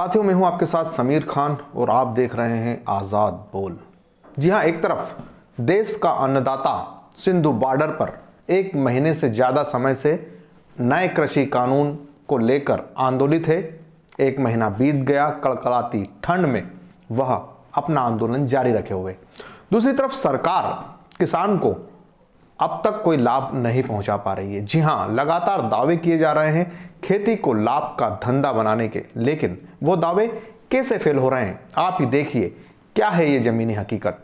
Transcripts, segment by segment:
साथियों, मैं हूं आपके साथ समीर खान और आप देख रहे हैं आज़ाद बोल। जी हां, एक तरफ देश का अन्नदाता सिंधु बॉर्डर पर एक महीने से ज़्यादा समय से नए कृषि कानून को लेकर आंदोलित है। एक महीना बीत गया, कड़कड़ाती ठंड में वह अपना आंदोलन जारी रखे हुए। दूसरी तरफ सरकार किसान को अब तक कोई लाभ नहीं पहुंचा पा रही है। जी हां, लगातार दावे किए जा रहे हैं खेती को लाभ का धंधा बनाने के, लेकिन वो दावे कैसे फेल हो रहे हैं आप ही देखिए। क्या है ये जमीनी हकीकत।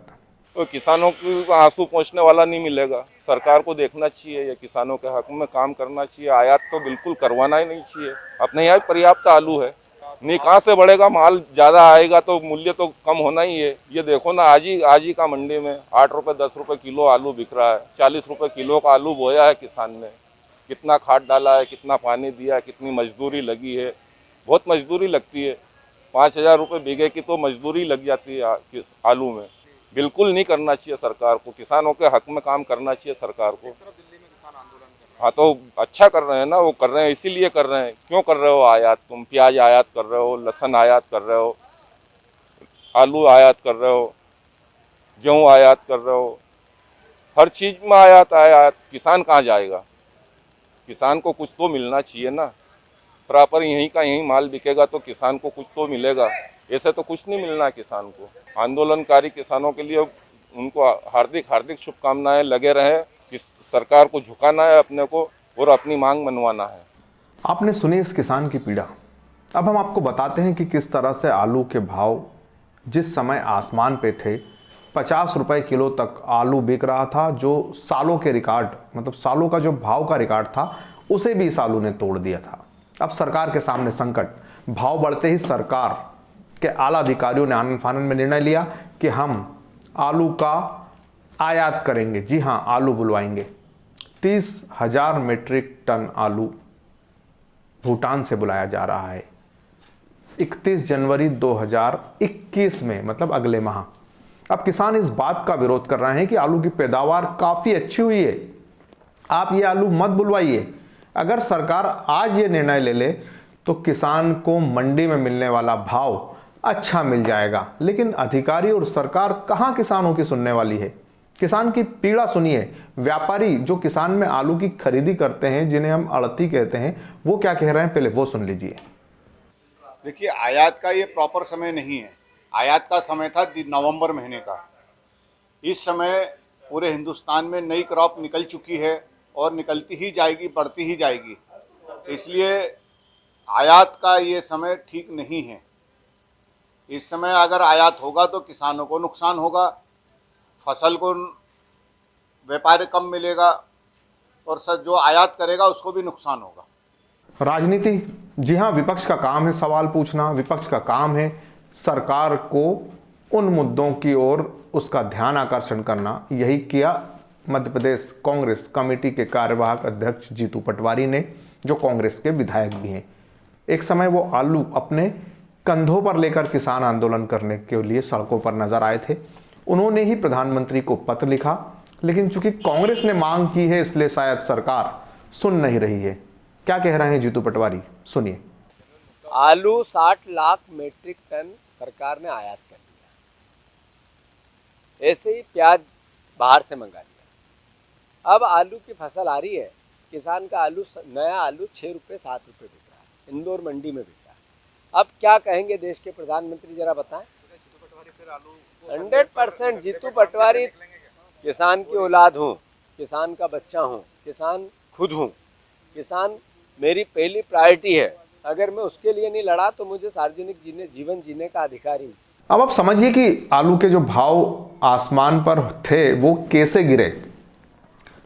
तो किसानों को आंसू पहुंचने वाला नहीं मिलेगा। सरकार को देखना चाहिए, ये किसानों के हक में काम करना चाहिए। आयात तो बिल्कुल करवाना ही नहीं चाहिए। अपने यहाँ पर्याप्त आलू है, नहीं कहाँ से बढ़ेगा। माल ज़्यादा आएगा तो मूल्य तो कम होना ही है। ये देखो ना, आज ही का मंडी में 8 रुपये 10 रुपये किलो आलू बिक रहा है। 40 रुपये किलो का आलू बोया है किसान ने। कितना खाद डाला है, कितना पानी दिया है, कितनी मजदूरी लगी है। बहुत मजदूरी लगती है। 5,000 रुपये बीघे की तो मजदूरी लग जाती है आलू में। बिल्कुल नहीं करना चाहिए सरकार को। किसानों के हक में काम करना चाहिए सरकार को। हाँ, तो अच्छा कर रहे हैं ना, वो कर रहे हैं, इसीलिए कर रहे हैं। क्यों कर रहे हो आयात? तुम प्याज आयात कर रहे हो, लहसुन आयात कर रहे हो, आलू आयात कर रहे हो, गेहूँ आयात कर रहे हो, हर चीज़ में आयात। किसान कहाँ जाएगा? किसान को कुछ तो मिलना चाहिए ना। प्रॉपर यहीं का यहीं माल बिकेगा तो किसान को कुछ तो मिलेगा। ऐसे तो कुछ नहीं मिलना है किसान को। आंदोलनकारी किसानों के लिए उनको हार्दिक शुभकामनाएं। लगे रहे कि सरकार को झुकाना है अपने को और अपनी मांग मनवाना है। आपने सुनी इस किसान की पीड़ा। अब हम आपको बताते हैं कि किस तरह से आलू के भाव जिस समय आसमान पे थे, 50 रुपए किलो तक आलू बिक रहा था, जो सालों के रिकॉर्ड, मतलब सालों का जो भाव का रिकॉर्ड था, उसे भी इस आलू ने तोड़ दिया था। अब सरकार के सामने संकट। भाव बढ़ते ही सरकार के आला अधिकारियों ने आनन फानन में निर्णय लिया कि हम आलू का आयात करेंगे। जी हां, आलू बुलवाएंगे। 30,000 मीट्रिक टन आलू भूटान से बुलाया जा रहा है 31 जनवरी 2021 में, मतलब अगले माह। अब किसान इस बात का विरोध कर रहे हैं कि आलू की पैदावार काफी अच्छी हुई है, आप ये आलू मत बुलवाइए। अगर सरकार आज ये निर्णय ले ले तो किसान को मंडी में मिलने वाला भाव अच्छा मिल जाएगा। लेकिन अधिकारी और सरकार कहां किसानों की सुनने वाली है। किसान की पीड़ा सुनिए। व्यापारी जो किसान में आलू की खरीदी करते हैं, जिन्हें हम अड़ती कहते हैं, वो क्या कह रहे हैं, पहले वो सुन लीजिए। देखिए, आयात का ये प्रॉपर समय नहीं है। आयात का समय था नवंबर महीने का। इस समय पूरे हिंदुस्तान में नई क्रॉप निकल चुकी है और निकलती ही जाएगी, बढ़ती ही जाएगी। इसलिए आयात का ये समय ठीक नहीं है। इस समय अगर आयात होगा तो किसानों को नुकसान होगा, फसल को व्यापार कम मिलेगा और सर जो आयात करेगा उसको भी नुकसान होगा। राजनीति, जी हां, विपक्ष का काम है सवाल पूछना, विपक्ष का काम है सरकार को उन मुद्दों की ओर उसका ध्यान आकर्षण करना। यही किया मध्य प्रदेश कांग्रेस कमेटी के कार्यवाहक अध्यक्ष जीतू पटवारी ने, जो कांग्रेस के विधायक भी हैं। एक समय वो आलू अपने कंधों पर लेकर किसान आंदोलन करने के लिए सड़कों पर नजर आए थे। उन्होंने ही प्रधानमंत्री को पत्र लिखा, लेकिन चूंकि कांग्रेस ने मांग की है इसलिए शायद सरकार सुन नहीं रही है। क्या कह रहे हैं जीतू पटवारी, सुनिए। आलू 60 लाख मीट्रिक टन सरकार ने आयात कर दिया। ऐसे ही प्याज बाहर से मंगा लिया। अब आलू की फसल आ रही है, किसान का आलू, नया आलू 6 रुपये 7 रुपये बिक रहा है, इंदौर मंडी में बिक रहा है। अब क्या कहेंगे देश के प्रधानमंत्री, जरा बताएं। 100% जीतू पटवारी किसान की औलाद हूँ, किसान का बच्चा हूँ, किसान खुद हूँ। किसान मेरी पहली प्रायोरिटी है। अगर मैं उसके लिए नहीं लड़ा तो मुझे सार्वजनिक जीवन जीने का अधिकार ही नहीं। अब आप समझिए कि आलू के जो भाव आसमान पर थे वो कैसे गिरे।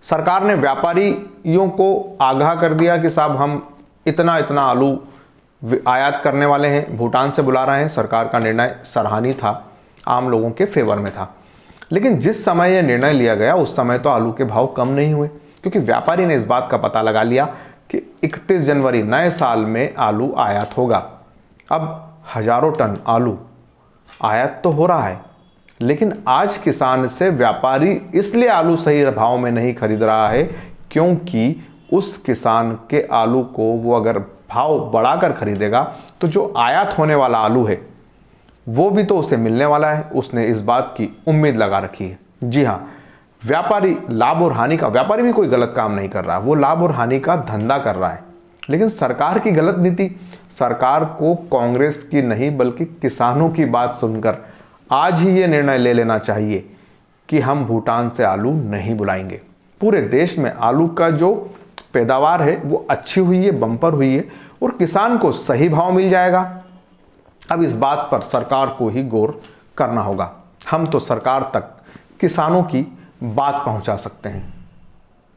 सरकार ने व्यापारियों को आगाह कर दिया कि साहब हम इतना इतना आलू आयात करने वाले हैं, भूटान से बुला रहे हैं। सरकार का निर्णय सराहनीय था, आम लोगों के फेवर में था। लेकिन जिस समय यह निर्णय लिया गया उस समय तो आलू के भाव कम नहीं हुए, क्योंकि व्यापारी ने इस बात का पता लगा लिया कि 31 जनवरी नए साल में आलू आयात होगा। अब हजारों टन आलू आयात तो हो रहा है, लेकिन आज किसान से व्यापारी इसलिए आलू सही भाव में नहीं खरीद रहा है क्योंकि उस किसान के आलू को वो अगर भाव बढ़ाकर खरीदेगा तो जो आयात होने वाला आलू है वो भी तो उसे मिलने वाला है। उसने इस बात की उम्मीद लगा रखी है। जी हाँ, व्यापारी लाभ और हानि का, व्यापारी भी कोई गलत काम नहीं कर रहा है, वो लाभ और हानि का धंधा कर रहा है। लेकिन सरकार की गलत नीति, सरकार को कांग्रेस की नहीं बल्कि किसानों की बात सुनकर आज ही ये निर्णय ले लेना चाहिए कि हम भूटान से आलू नहीं बुलाएंगे। पूरे देश में आलू का जो पैदावार है वो अच्छी हुई है, बम्पर हुई है और किसान को सही भाव मिल जाएगा। अब इस बात पर सरकार को ही गौर करना होगा। हम तो सरकार तक किसानों की बात पहुंचा सकते हैं।